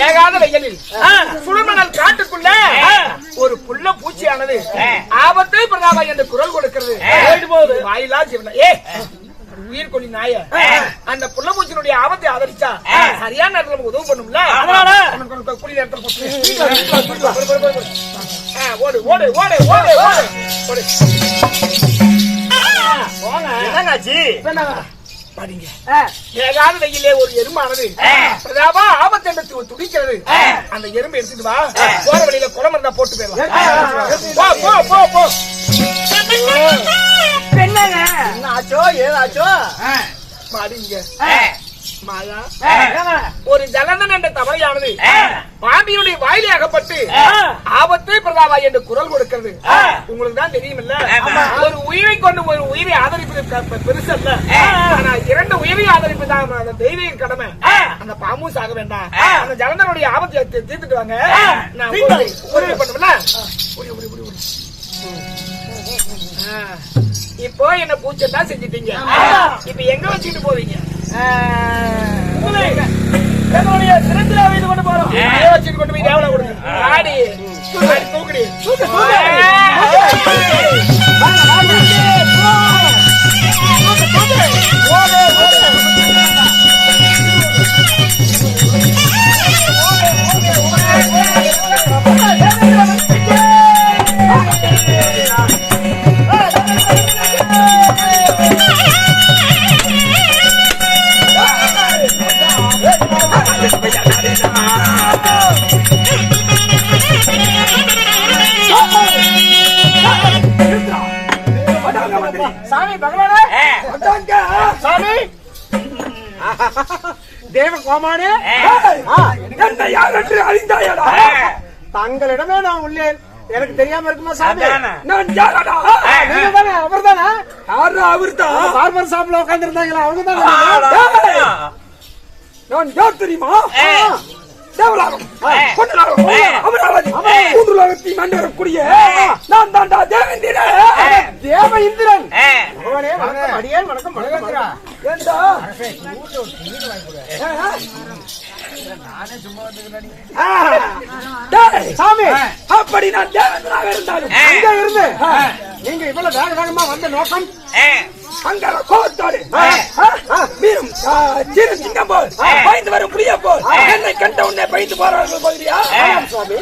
ஏகாத வெயிலில் சுடுமணல் காட்டுக்குள்ள ஒரு புள்ள பூச்சியானது ஆபத்தை பிரதாபா என்று குரல் கொடுக்கிறது. வாயிலா ஜீவன உயிர் கொல்லி நாய அந்த புள்ள பூச்சியினுடைய ஆபத்தை ஆதரிச்சா சரியான நேரத்துல நமக்கு உதவு பண்ணும்ல. அதனால குடி நேரத்தில் ஓடு ஓடு ஓடு ஓடு ஓடு என்னங்காச்சு படிங்க. ஏகாத வெயிலே ஒரு எறும்பானது பிரதாபா ஆபத்து என்று துடிக்கிறது. அந்த எறும்பு எடுத்துட்டு வா, போற வழியில குளம் இருந்தா போட்டு போயிடலாம். போ போ போ. என்ன ஆச்சோ ஏதாச்சோ படிங்க. மாயா ஒரு ஜலந்தன் என்ற தவறையானது பாம்பியுடைய வாயிலே அகப்பட்டு ஆபத்தை பிரதாபா என்று குரல் கொடுக்கிறது. உங்களுக்கு தான் தெரியும் இல்ல, ஒரு உயிரை கொண்டு ஒரு உயிரை ஆதரிப்பது பெருசு அல்ல. ஆனா 2 உயிரை ஆதரிப்பு தான் தெய்வீக கடமை. அந்த பாம்பும் சாக வேண்டாம். அந்த ஜலந்தனுடைய ஆபத்தை தீர்த்துட்டு வாங்க. நான் உதவி பண்ணுவேன்ல. இப்போ என்ன பூச்சத்தான் செஞ்சிட்டீங்க. இப்ப எங்க வச்சுட்டு போவீங்க? என்னுடைய சிறந்தில வைத்து கொண்டு போறோம். வச்சுட்டு கொண்டு போய் தேவலை கொடுங்க. ஆடி தூக்குடி சாமி பகவானே, சாமி தேவ கோமானே, என்ன யார் என்று அறிந்தாயடா? தங்களிடமே நான் உள்ளேன். எனக்கு தெரியாம இருக்குமா சாமி? நான் யாரடா? நீங்க தானே? அவர் தானே? யாரு? அவர் தான். பார்பர் ஷாப்ல உட்கார்ந்து இருந்தாங்களா? அவங்க தானே? நான் யார் தெரியுமா? தேவலாகம் அமராவதி மூன்றுலகத்தை மன்னரக்கூடிய நான் தாண்டா தேவேந்திரன். தேவ இந்திரன். அடியேன் வணக்கம். சாமி அப்படி நான் தேவேந்திராக இருந்தாலும் அங்க இருந்து நீங்க இவ்வளவு வேக வேகமா வந்த நோக்கம் அங்கார கோபத்தோடு மீறும் சிங்கம் போல் பயந்து வரும் புளிய போல் என்னை கண்ட உடனே பயந்து போறார்கள் போகிறியா? சுவாமி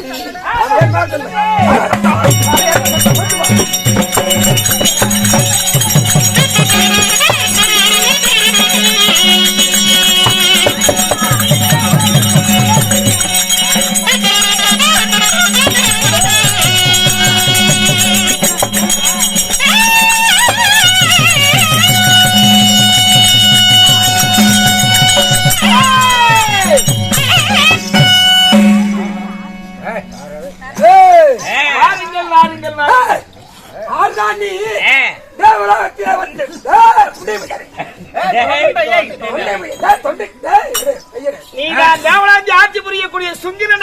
ஆட்சி புரியக்கூடிய சுங்கிரன்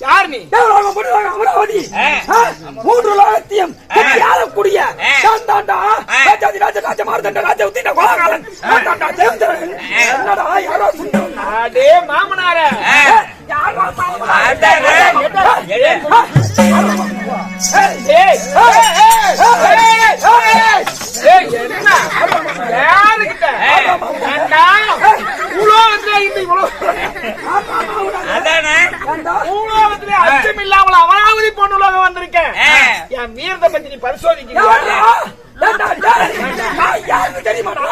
யார்? நீ அமராவதி மூன்று லோகத்தையும் ஆளக்கூடிய ராஜ மார்தண்ட ராஜ உத்தின கோலகாலன் என்னடா யாரோ அடே மாமனார அச்சமில்லாமல் அமராவதி பொண்ணு உலகம் வந்திருக்கேன். என் வீரத்தை பத்தி நீ பரிசோதிக்க தெரியுமாடா?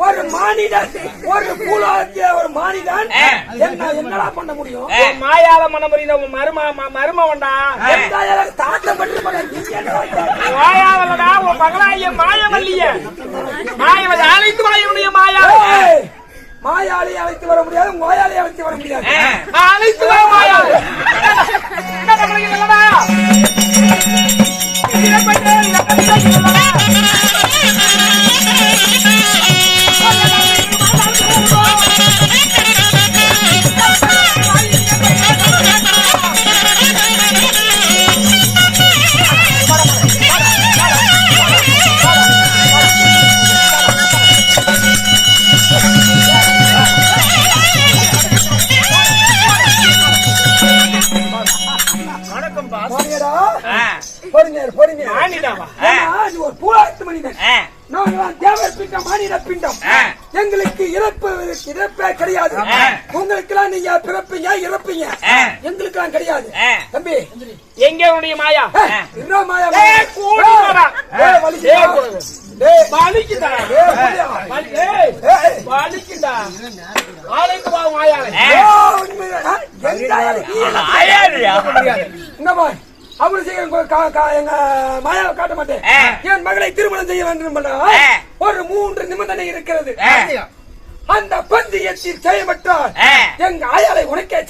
ஒரு மானிடன் ஒரு பூலோகத்திய ஒரு மானிடன் என்னடா பண்ண முடியும்? மாயால பண்ண முடியும். மருமவன்டா மாயாவல்லடா உன் மகளாய மாயவல்லிய மாயவதி அழைத்து மாயவனுடைய மாயா மாயாளி அழைத்து வர முடியாது. மாயாளி அழைத்து வர முடியாது. அழைத்து வர மாயாளி மானியடா பொறுங்க மானிடாவா நீ ஒரு பூலாத்து மனிதன் நாங்களாம் தேவர் பிண்டம் மானிட பிண்டம் எங்களுக்கு இறப்பே கிடையாது உங்களுக்கு எல்லாம் நீங்க பிறப்பீங்க இறப்பீங்க எங்களுக்கு எல்லாம் கிடையாது தம்பி எங்க உன்னுடைய மாயா இன்னும் மாயா வலிக்குதா ஆலைக்கு வா மாயாலே அவ்வளவு சீக்கிரம் எங்க மாயாவை காட்ட மாட்டேன் என் மகளை திருமணம் செய்ய வேண்டும் ஒரு 3 நிபந்தனை இருக்கிறது அந்த பந்தயத்தில் செய்யப்பட்டால் எங்க ஆயாலை உனக்கே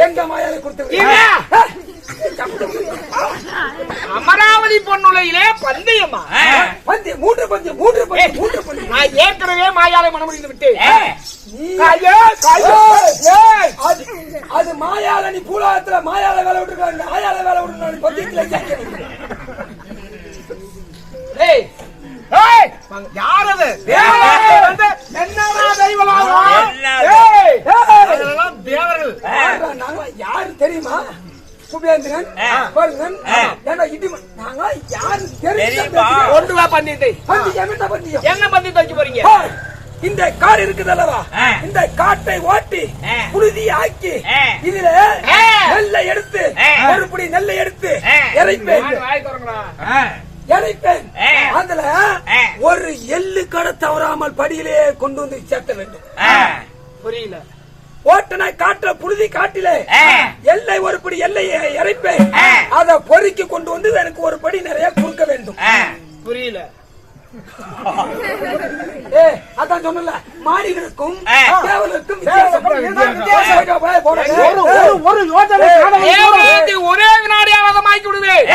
எங்க மாயாலை கொடுத்து அமராவதி பொன்னுலையிலே பந்தயமா மூன்று நான் ஏற்கனவே மாயாலை மனம் முடிந்து விட்டேன் அது மாயால நீ பூலாத்துல மாயால வேலை விட்டுருக்காங்க ஆயால வேலை விட்டுருக்காங்க பத்தியத்துல யாரது தேவர்கள் யாரு தெரியுமா சுபேந்திரன் ஒன்றுவா பண்ணிட்டு என்ன பந்தயம் வைக்க போறீங்க இந்த காடு இருக்குது அல்லவா இந்த காட்டை ஓட்டி புழுதி ஆக்கி இதுல நெல்லை எடுத்து ஒரு புடி நெல்லை எடுத்து இறைப்பேன் அதுல ஒரு எள்ளு கடை தவறாமல் படியிலே கொண்டு வந்து சேர்த்த வேண்டும் புரியல ஓட்டனை காட்டுல புழுதி காட்டிலே எல்லை ஒரு படி எல்லையை இறைப்பேன் அதை பொறுக்கி கொண்டு வந்து எனக்கு ஒரு படி நிறைய கொடுக்க வேண்டும் புரியல அதான் சொன்னல மாறிகளுக்கும் ஒரு யோசனை ஒரே வினாடியாவதமாக்கி விடுவேன்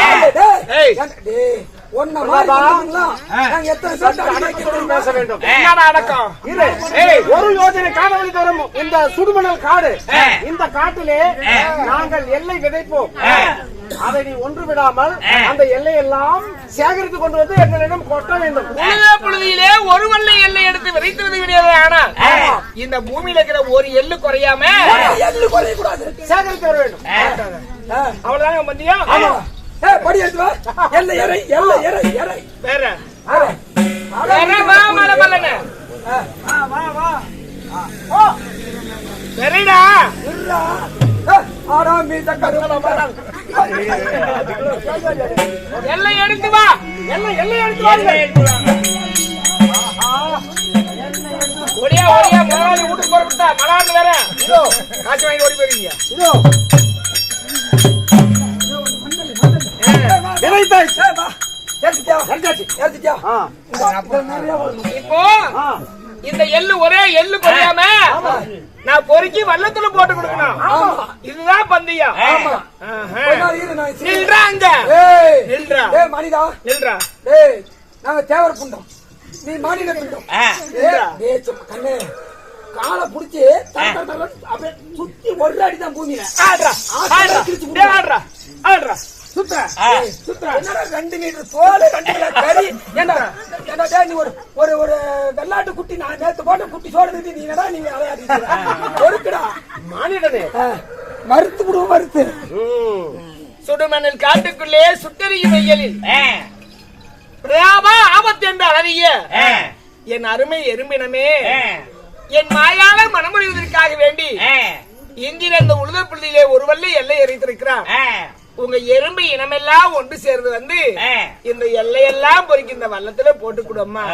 பேச வேண்டும் ஒரு யோஜனை காணொலி தரும் இந்த சுடுமணல் காடு இந்த காட்டிலே நாங்கள் எல்லை விதைப்போம் அதை நீ ஒன்று விடாமல் அந்த எல்லையெல்லாம் சேகரித்து கொண்டு வந்து எங்களிடம் கொட்ட வேண்டும் பொழுதிலே ஒரு வெள்ளை எல்லை எடுத்து விதைத்தது கிடையாது ஆனால் இந்த பூமியில இருக்கிற ஒரு எள்ளு குறையாம சேகரித்து வர வேண்டும் அவ்வளவுதாங்க மந்தியம் படி எடுத்து எல்லை எறை எல்லை எறை எறை வேற சரிடா எல்லை எடுத்து வா எல்லை எடுத்து வா ஒடியா ஒடியா முதலாளி வீட்டுக்கு போறப்பட்டா மலாண்டு வேற காசு வாங்கி ஓடி போயிருக்கீங்க இப்போ இந்த எள்ளு ஒரே எள்ளு குறையாம நான் பொறுக்கி வள்ளத்துல போட்டு கொடுக்கணும் இதுதான் பந்தயம் மனிதா நில்றா நாங்க தேவர புண்டம் நீ மாநில புண்டம் கண்ணு காலை புடிச்சு அப்படியே சுத்தி ஒரு அடிதான் பூமியில ஆடுறா சுத்ரா 2 மீட்டர் தோல் 2 மீட்டர் கறி என்ன நீ ஒரு வெள்ளாட்டு குட்டி நான் நேத்து போட்ட குட்டி சோடு நீ என்னடா நீங்க ஒருக்குடா மானிடனே மறுத்து விடுவோம் மறுத்து சுடுமணல் காட்டுக்குள்ளே சுட்டறியும் வெயிலில் ஆபத்து என்று அறிய என் அருமை எறும்பினமே என் மாயால மனமுடிவதற்காக வேண்டி என்கிற அந்த உழுத புள்ளியிலே ஒரு வெள்ளை எல்லை எறித்திருக்கிறான் உங்க எறும்பு இனமெல்லாம் ஒன்று சேர்ந்து வந்து இந்த எல்லையெல்லாம் பொறுக்கி இந்த வள்ளத்துல போட்டு கொடும்மா